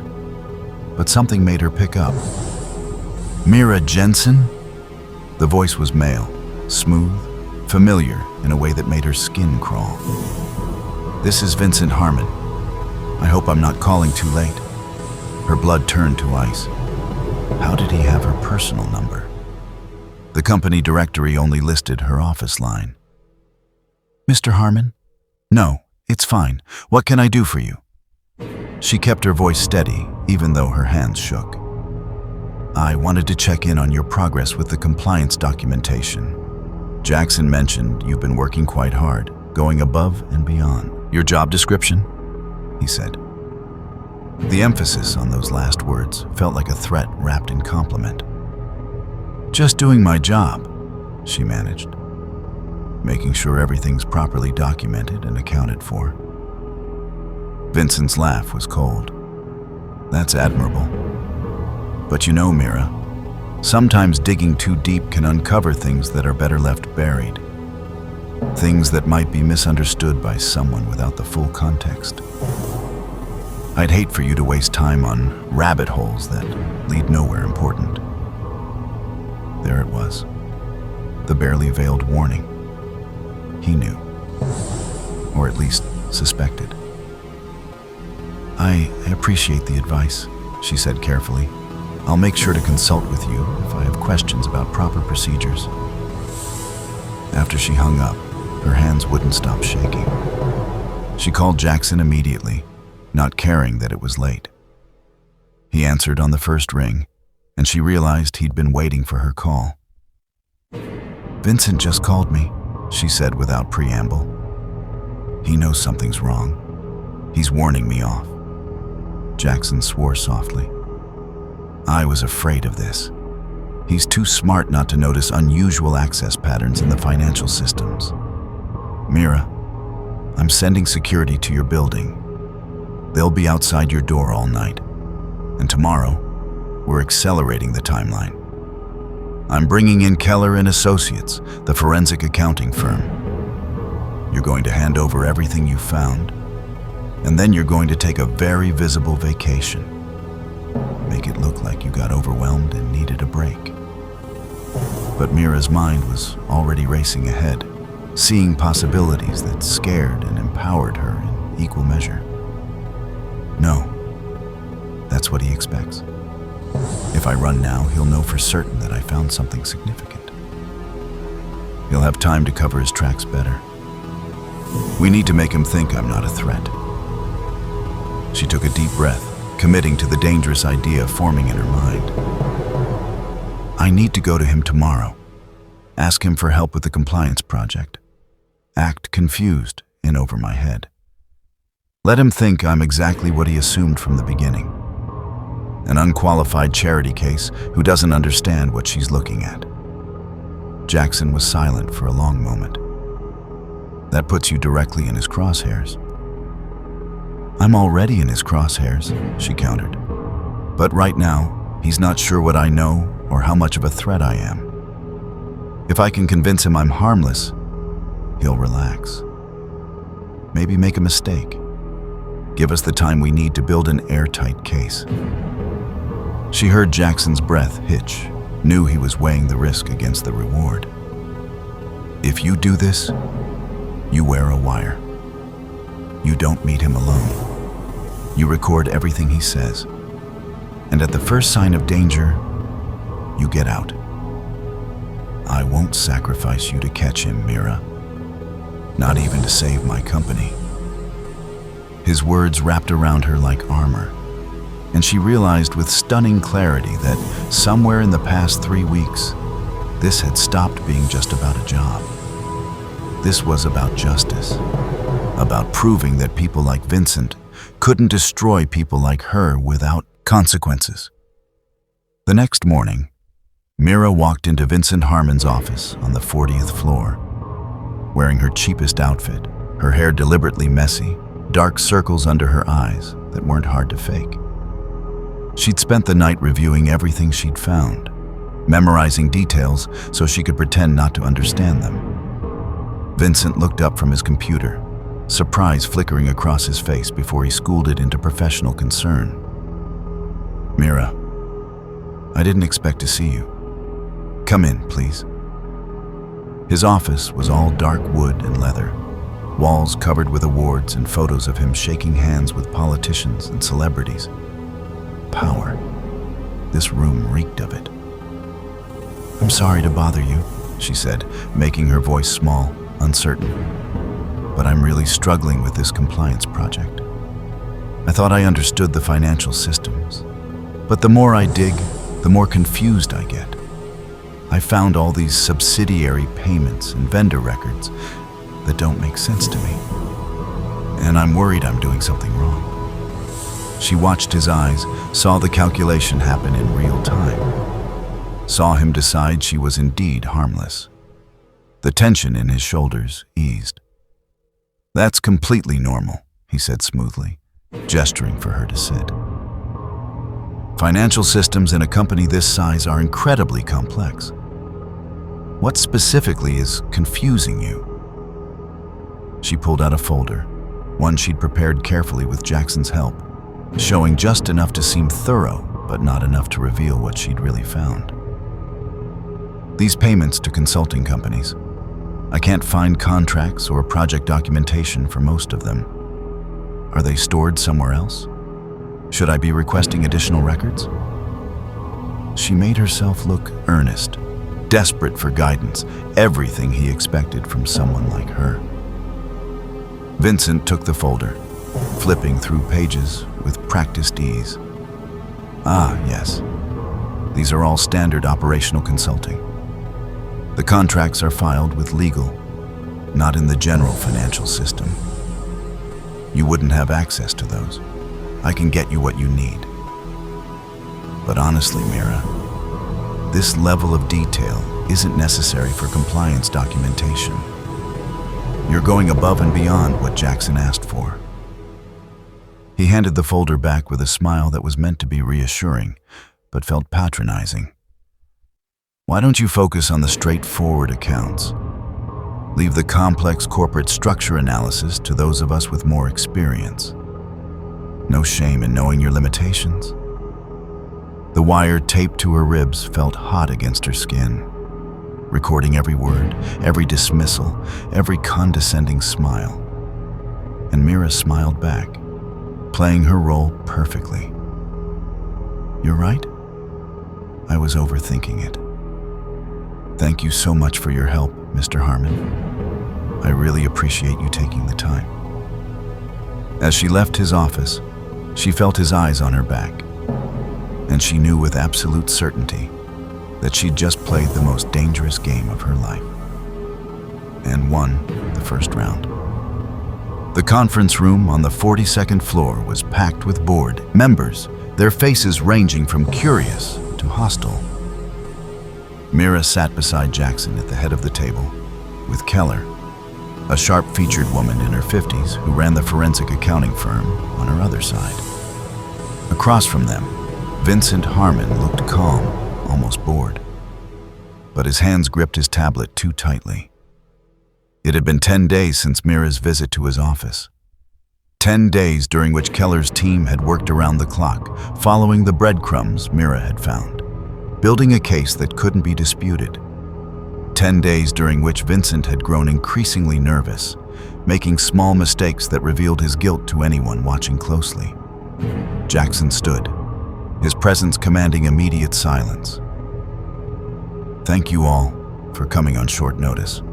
but something made her pick up. Mira Jensen? The voice was male, smooth, familiar in a way that made her skin crawl. This is Vincent Harmon. I hope I'm not calling too late. Her blood turned to ice. How did he have her personal number? The company directory only listed her office line. Mr. Harmon? No, it's fine. What can I do for you? She kept her voice steady, even though her hands shook. I wanted to check in on your progress with the compliance documentation. Jackson mentioned you've been working quite hard, going above and beyond. Your job description? He said. The emphasis on those last words felt like a threat wrapped in compliment. Just doing my job, she managed, making sure everything's properly documented and accounted for. Vincent's laugh was cold. That's admirable. But you know, Mira, sometimes digging too deep can uncover things that are better left buried. Things that might be misunderstood by someone without the full context. I'd hate for you to waste time on rabbit holes that lead nowhere important. There it was, the barely veiled warning. He knew, or at least suspected. I appreciate the advice, she said carefully. I'll make sure to consult with you if I have questions about proper procedures. After she hung up, her hands wouldn't stop shaking. She called Jackson immediately, not caring that it was late. He answered on the first ring, and she realized he'd been waiting for her call. Vincent just called me, she said without preamble. He knows something's wrong. He's warning me off. Jackson swore softly. I was afraid of this. He's too smart not to notice unusual access patterns in the financial systems. Mira, I'm sending security to your building. They'll be outside your door all night. And tomorrow, we're accelerating the timeline. I'm bringing in Keller and Associates, the forensic accounting firm. You're going to hand over everything you found, and then you're going to take a very visible vacation. Make it look like you got overwhelmed and needed a break. But Mira's mind was already racing ahead, seeing possibilities that scared and empowered her in equal measure. No, that's what he expects. If I run now, he'll know for certain that I found something significant. He'll have time to cover his tracks better. We need to make him think I'm not a threat. She took a deep breath, committing to the dangerous idea forming in her mind. I need to go to him tomorrow. Ask him for help with the compliance project. Act confused in over my head. Let him think I'm exactly what he assumed from the beginning. An unqualified charity case who doesn't understand what she's looking at. Jackson was silent for a long moment. That puts you directly in his crosshairs. I'm already in his crosshairs, she countered. But right now, he's not sure what I know or how much of a threat I am. If I can convince him I'm harmless, he'll relax. Maybe make a mistake. Give us the time we need to build an airtight case. She heard Jackson's breath hitch, knew he was weighing the risk against the reward. If you do this, you wear a wire. You don't meet him alone. You record everything he says. And at the first sign of danger, you get out. I won't sacrifice you to catch him, Mira. Not even to save my company. His words wrapped around her like armor, and she realized with stunning clarity that somewhere in the past 3 weeks, this had stopped being just about a job. This was about justice, about proving that people like Vincent couldn't destroy people like her without consequences. The next morning, Mira walked into Vincent Harmon's office on the 40th floor, wearing her cheapest outfit, her hair deliberately messy, dark circles under her eyes that weren't hard to fake. She'd spent the night reviewing everything she'd found, memorizing details so she could pretend not to understand them. Vincent looked up from his computer, surprise flickering across his face before he schooled it into professional concern. "Mira, I didn't expect to see you. Come in, please." His office was all dark wood and leather, walls covered with awards and photos of him shaking hands with politicians and celebrities. Power. This room reeked of it. "I'm sorry to bother you," she said, making her voice small, uncertain. "But I'm really struggling with this compliance project. I thought I understood the financial systems, but the more I dig, the more confused I get. I found all these subsidiary payments and vendor records that don't make sense to me, and I'm worried I'm doing something wrong." She watched his eyes, saw the calculation happen in real time, saw him decide she was indeed harmless. The tension in his shoulders eased. "That's completely normal," he said smoothly, gesturing for her to sit. "Financial systems in a company this size are incredibly complex. What specifically is confusing you?" She pulled out a folder, one she'd prepared carefully with Jackson's help, showing just enough to seem thorough, but not enough to reveal what she'd really found. "These payments to consulting companies. I can't find contracts or project documentation for most of them. Are they stored somewhere else? Should I be requesting additional records?" She made herself look earnest, desperate for guidance, everything he expected from someone like her. Vincent took the folder, flipping through pages with practiced ease. "Ah, yes. These are all standard operational consulting. The contracts are filed with legal, not in the general financial system. You wouldn't have access to those. I can get you what you need. But honestly, Mira, this level of detail isn't necessary for compliance documentation. You're going above and beyond what Jackson asked for." He handed the folder back with a smile that was meant to be reassuring, but felt patronizing. "Why don't you focus on the straightforward accounts? Leave the complex corporate structure analysis to those of us with more experience. No shame in knowing your limitations." The wire taped to her ribs felt hot against her skin, recording every word, every dismissal, every condescending smile. And Mira smiled back, playing her role perfectly. "You're right. I was overthinking it. Thank you so much for your help, Mr. Harmon. I really appreciate you taking the time." As she left his office, she felt his eyes on her back, and she knew with absolute certainty that she'd just played the most dangerous game of her life, and won the first round. The conference room on the 42nd floor was packed with board members, their faces ranging from curious to hostile. Mira sat beside Jackson at the head of the table, with Keller, a sharp-featured woman in her 50s who ran the forensic accounting firm, on her other side. Across from them, Vincent Harmon looked calm, almost bored, but his hands gripped his tablet too tightly. It had been 10 days since Mira's visit to his office. 10 days during which Keller's team had worked around the clock, following the breadcrumbs Mira had found, building a case that couldn't be disputed. 10 days during which Vincent had grown increasingly nervous, making small mistakes that revealed his guilt to anyone watching closely. Jackson stood, his presence commanding immediate silence. "Thank you all for coming on short notice.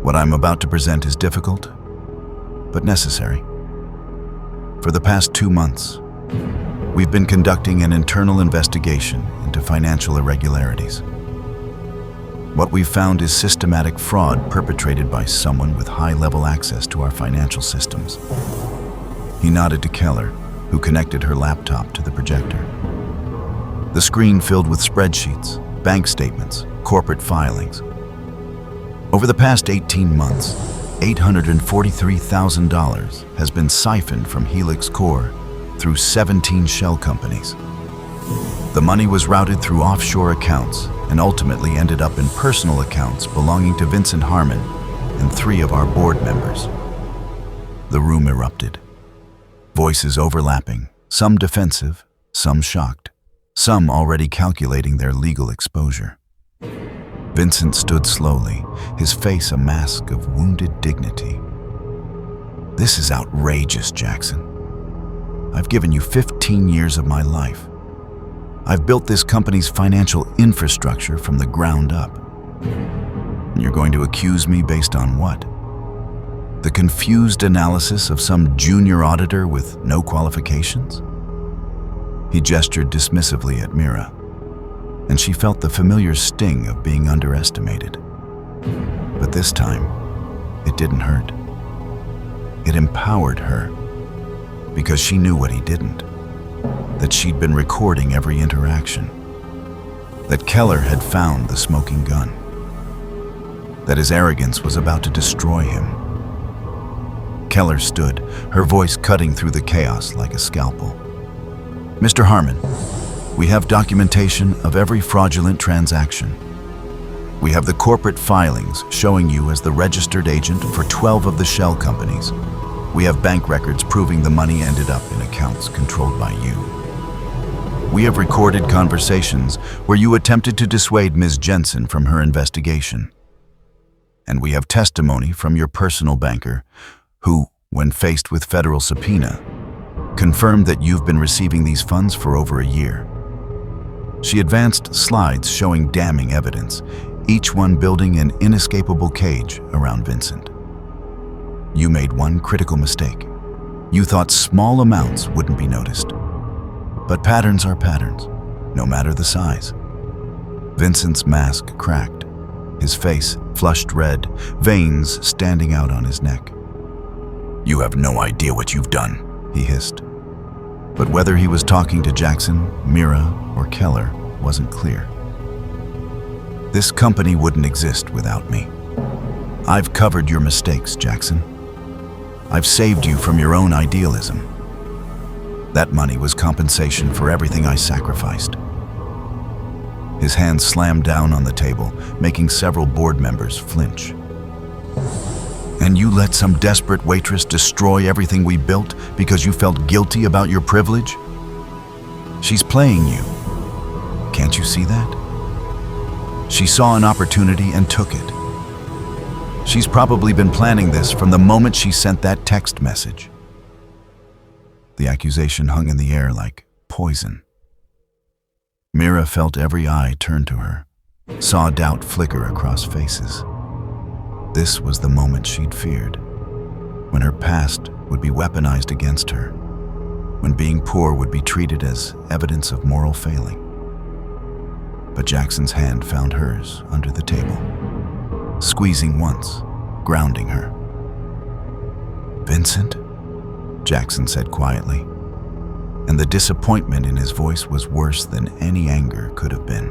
What I'm about to present is difficult, but necessary. For the past 2 months, we've been conducting an internal investigation into financial irregularities. What we've found is systematic fraud perpetrated by someone with high-level access to our financial systems. He nodded to Keller, who connected her laptop to the projector. The screen filled with spreadsheets, bank statements, corporate filings. Over the past 18 months, $843,000 has been siphoned from Helix Core through 17 shell companies. The money was routed through offshore accounts and ultimately ended up in personal accounts belonging to Vincent Harmon and 3 of our board members. The room erupted. Voices overlapping, some defensive, some shocked, some already calculating their legal exposure. Vincent stood slowly, his face a mask of wounded dignity. "This is outrageous, Jackson. I've given you 15 years of my life. I've built this company's financial infrastructure from the ground up. And you're going to accuse me based on what? The confused analysis of some junior auditor with no qualifications?" He gestured dismissively at Mira, and she felt the familiar sting of being underestimated. But this time, it didn't hurt. It empowered her, because she knew what he didn't, that she'd been recording every interaction, that Keller had found the smoking gun, that his arrogance was about to destroy him. Keller stood, her voice cutting through the chaos like a scalpel. "Mr. Harmon, we have documentation of every fraudulent transaction. We have the corporate filings showing you as the registered agent for 12 of the shell companies. We have bank records proving the money ended up in accounts controlled by you. We have recorded conversations where you attempted to dissuade Ms. Jensen from her investigation. And we have testimony from your personal banker who, when faced with federal subpoena, confirmed that you've been receiving these funds for over a year." She advanced slides showing damning evidence, each one building an inescapable cage around Vincent. "You made one critical mistake. You thought small amounts wouldn't be noticed. But patterns are patterns, no matter the size." Vincent's mask cracked, his face flushed red, veins standing out on his neck. "You have no idea what you've done," he hissed. But whether he was talking to Jackson, Mira, or Keller wasn't clear. "This company wouldn't exist without me. I've covered your mistakes, Jackson. I've saved you from your own idealism. That money was compensation for everything I sacrificed." His hand slammed down on the table, making several board members flinch. "And you let some desperate waitress destroy everything we built because you felt guilty about your privilege? She's playing you. Can't you see that? She saw an opportunity and took it. She's probably been planning this from the moment she sent that text message." The accusation hung in the air like poison. Mira felt every eye turn to her, saw doubt flicker across faces. This was the moment she'd feared, when her past would be weaponized against her, when being poor would be treated as evidence of moral failing. But Jackson's hand found hers under the table, squeezing once, grounding her. "Vincent?" Jackson said quietly, and the disappointment in his voice was worse than any anger could have been.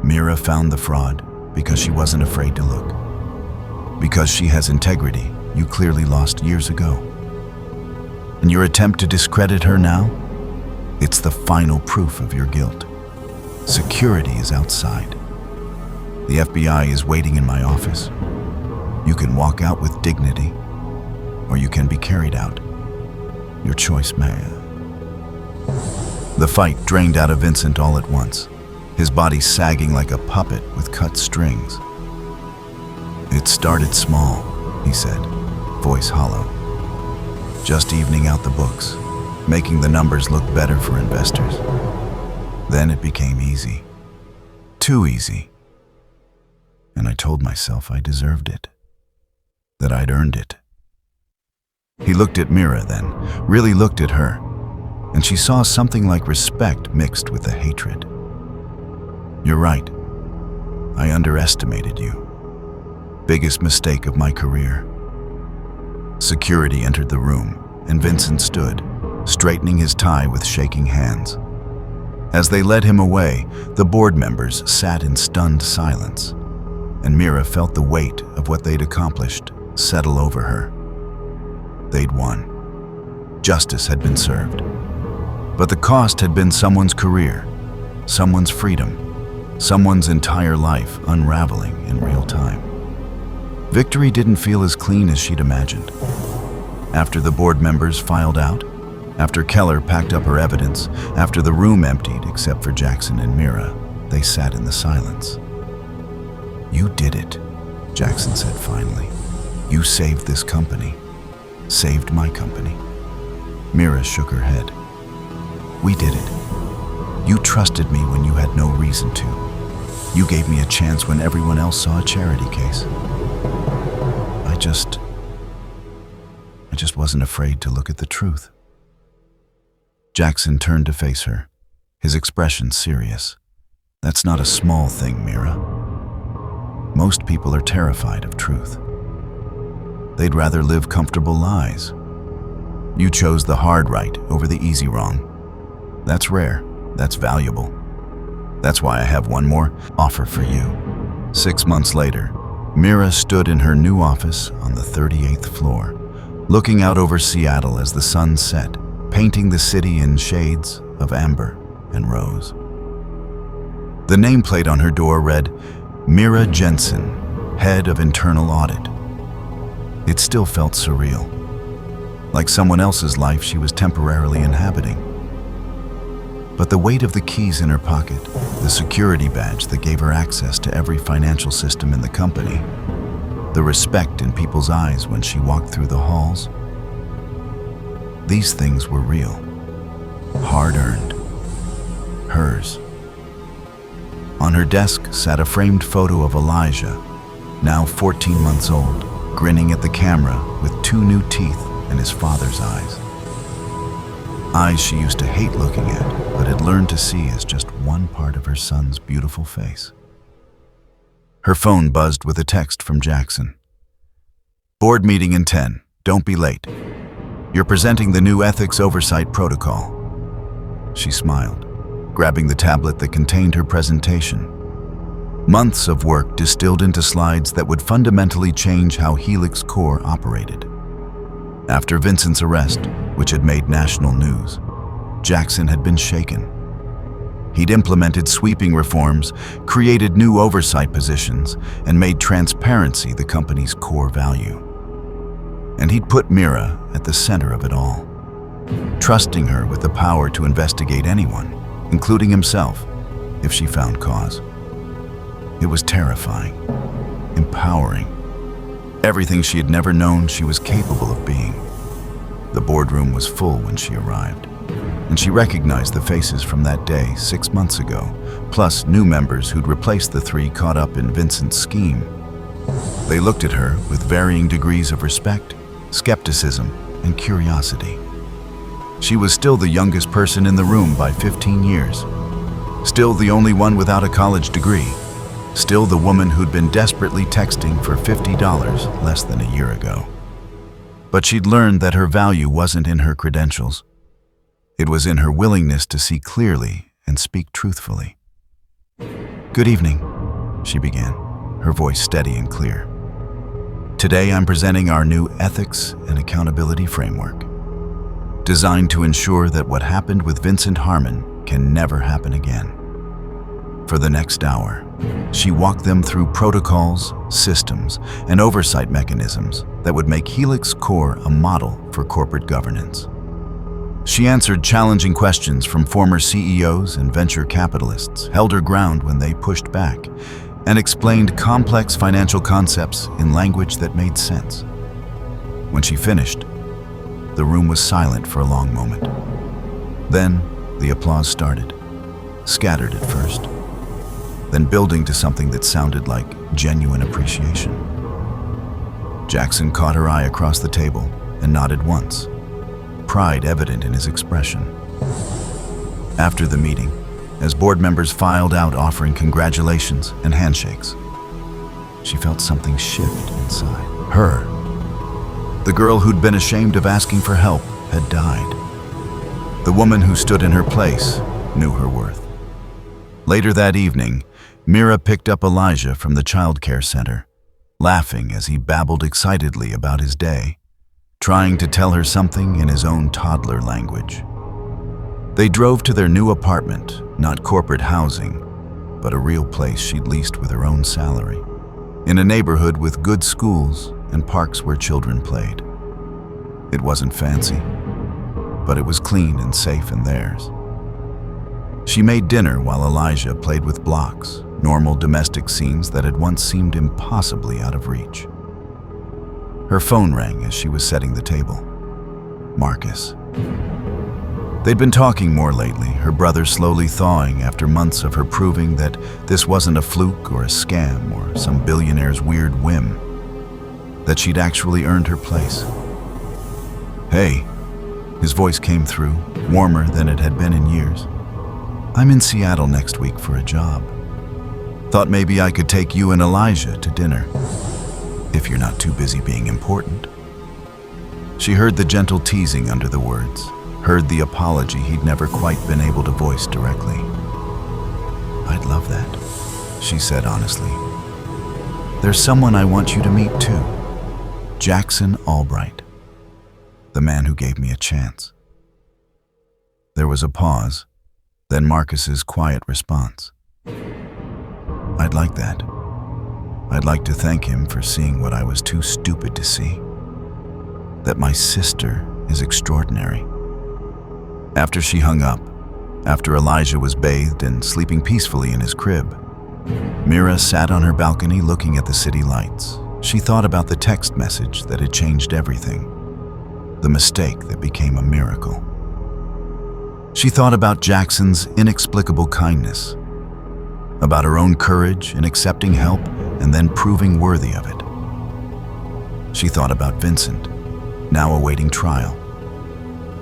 "Mira found the fraud because she wasn't afraid to look. Because she has integrity you clearly lost years ago. And your attempt to discredit her now? It's the final proof of your guilt. Security is outside. The FBI is waiting in my office. You can walk out with dignity, or you can be carried out. Your choice, ma'am." The fight drained out of Vincent all at once, his body sagging like a puppet with cut strings. "It started small," he said, voice hollow. "Just evening out the books, making the numbers look better for investors. Then it became easy. Too easy. And I told myself I deserved it, that I'd earned it. He looked at Mira then, really looked at her, and she saw something like respect mixed with the hatred. "You're right. I underestimated you. Biggest mistake of my career." Security entered the room, and Vincent stood, straightening his tie with shaking hands. As they led him away, the board members sat in stunned silence, and Mira felt the weight of what they'd accomplished settle over her. They'd won. Justice had been served. But the cost had been someone's career, someone's freedom, someone's entire life unraveling in real time. Victory didn't feel as clean as she'd imagined. After the board members filed out, after Keller packed up her evidence, after the room emptied except for Jackson and Mira, they sat in the silence. "You did it," Jackson said finally. "You saved this company. Saved my company." Mira shook her head. "We did it. You trusted me when you had no reason to. You gave me a chance when everyone else saw a charity case. I just wasn't afraid to look at the truth." Jackson turned to face her, his expression serious. "That's not a small thing, Mira. Most people are terrified of truth. They'd rather live comfortable lies. You chose the hard right over the easy wrong. That's rare. That's valuable. That's why I have one more offer for you." 6 months later, Mira stood in her new office on the 38th floor, looking out over Seattle as the sun set, painting the city in shades of amber and rose. The nameplate on her door read, "Mira Jensen, Head of Internal Audit." It still felt surreal, like someone else's life she was temporarily inhabiting. But the weight of the keys in her pocket, the security badge that gave her access to every financial system in the company, the respect in people's eyes when she walked through the halls, these things were real, hard-earned, hers. On her desk sat a framed photo of Elijah, now 14 months old, grinning at the camera with 2 new teeth in his father's eyes. Eyes she used to hate looking at, but had learned to see as just one part of her son's beautiful face. Her phone buzzed with a text from Jackson. "Board meeting in 10. Don't be late. You're presenting the new ethics oversight protocol." She smiled, grabbing the tablet that contained her presentation. Months of work distilled into slides that would fundamentally change how Helix Core operated. After Vincent's arrest, which had made national news, Jackson had been shaken. He'd implemented sweeping reforms, created new oversight positions, and made transparency the company's core value. And he'd put Mira at the center of it all, trusting her with the power to investigate anyone, including himself, if she found cause. It was terrifying, empowering, everything she had never known she was capable of being. The boardroom was full when she arrived, and she recognized the faces from that day 6 months ago, plus new members who'd replaced the 3 caught up in Vincent's scheme. They looked at her with varying degrees of respect, skepticism, and curiosity. She was still the youngest person in the room by 15 years, still the only one without a college degree, still the woman who'd been desperately texting for $50 less than a year ago. But she'd learned that her value wasn't in her credentials. It was in her willingness to see clearly and speak truthfully. "Good evening," she began, her voice steady and clear. "Today I'm presenting our new ethics and accountability framework, designed to ensure that what happened with Vincent Harmon can never happen again." For the next hour, she walked them through protocols, systems, and oversight mechanisms that would make Helix Core a model for corporate governance. She answered challenging questions from former CEOs and venture capitalists, held her ground when they pushed back, and explained complex financial concepts in language that made sense. When she finished, the room was silent for a long moment. Then the applause started, scattered at first, then building to something that sounded like genuine appreciation. Jackson caught her eye across the table, and nodded once, pride evident in his expression. After the meeting, as board members filed out offering congratulations and handshakes, she felt something shift inside her. The girl who'd been ashamed of asking for help had died. The woman who stood in her place knew her worth. Later that evening, Mira picked up Elijah from the childcare center, laughing as he babbled excitedly about his day, trying to tell her something in his own toddler language. They drove to their new apartment, not corporate housing, but a real place she'd leased with her own salary, in a neighborhood with good schools and parks where children played. It wasn't fancy, but it was clean and safe and theirs. She made dinner while Elijah played with blocks, normal domestic scenes that had once seemed impossibly out of reach. Her phone rang as she was setting the table. Marcus. They'd been talking more lately, her brother slowly thawing after months of her proving that this wasn't a fluke or a scam or some billionaire's weird whim, that she'd actually earned her place. Hey, his voice came through, warmer than it had been in years. I'm in Seattle next week for a job. Thought maybe I could take you and Elijah to dinner, if you're not too busy being important. She heard the gentle teasing under the words, heard the apology he'd never quite been able to voice directly. I'd love that, she said honestly. There's someone I want you to meet too. Jackson Albright, the man who gave me a chance. There was a pause, then Marcus's quiet response. I'd like that. I'd like to thank him for seeing what I was too stupid to see. That my sister is extraordinary. After she hung up, after Elijah was bathed and sleeping peacefully in his crib, Mira sat on her balcony looking at the city lights. She thought about the text message that had changed everything, the mistake that became a miracle. She thought about Jackson's inexplicable kindness, about her own courage in accepting help and then proving worthy of it. She thought about Vincent, now awaiting trial,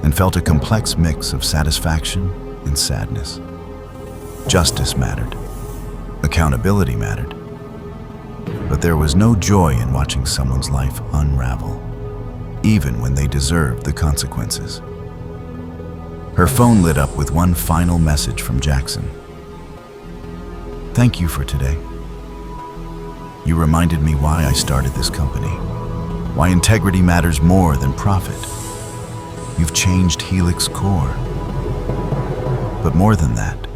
and felt a complex mix of satisfaction and sadness. Justice mattered. Accountability mattered. But there was no joy in watching someone's life unravel, even when they deserved the consequences. Her phone lit up with one final message from Jackson. Thank you for today. You reminded me why I started this company, why integrity matters more than profit. You've changed Helix Core. But more than that,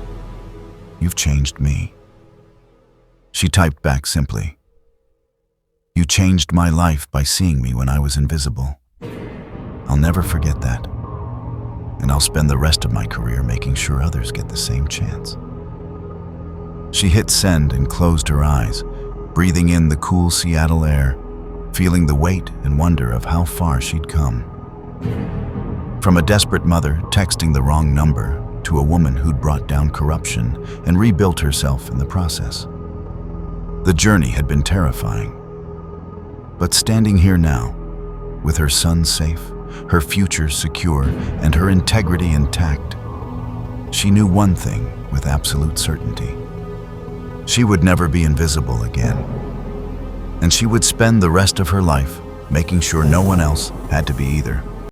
you've changed me. She typed back simply, you changed my life by seeing me when I was invisible. I'll never forget that. And I'll spend the rest of my career making sure others get the same chance. She hit send and closed her eyes, breathing in the cool Seattle air, feeling the weight and wonder of how far she'd come. From a desperate mother texting the wrong number to a woman who'd brought down corruption and rebuilt herself in the process. The journey had been terrifying. But standing here now, with her son safe, her future secure, and her integrity intact, she knew one thing with absolute certainty. She would never be invisible again. And she would spend the rest of her life making sure no one else had to be either.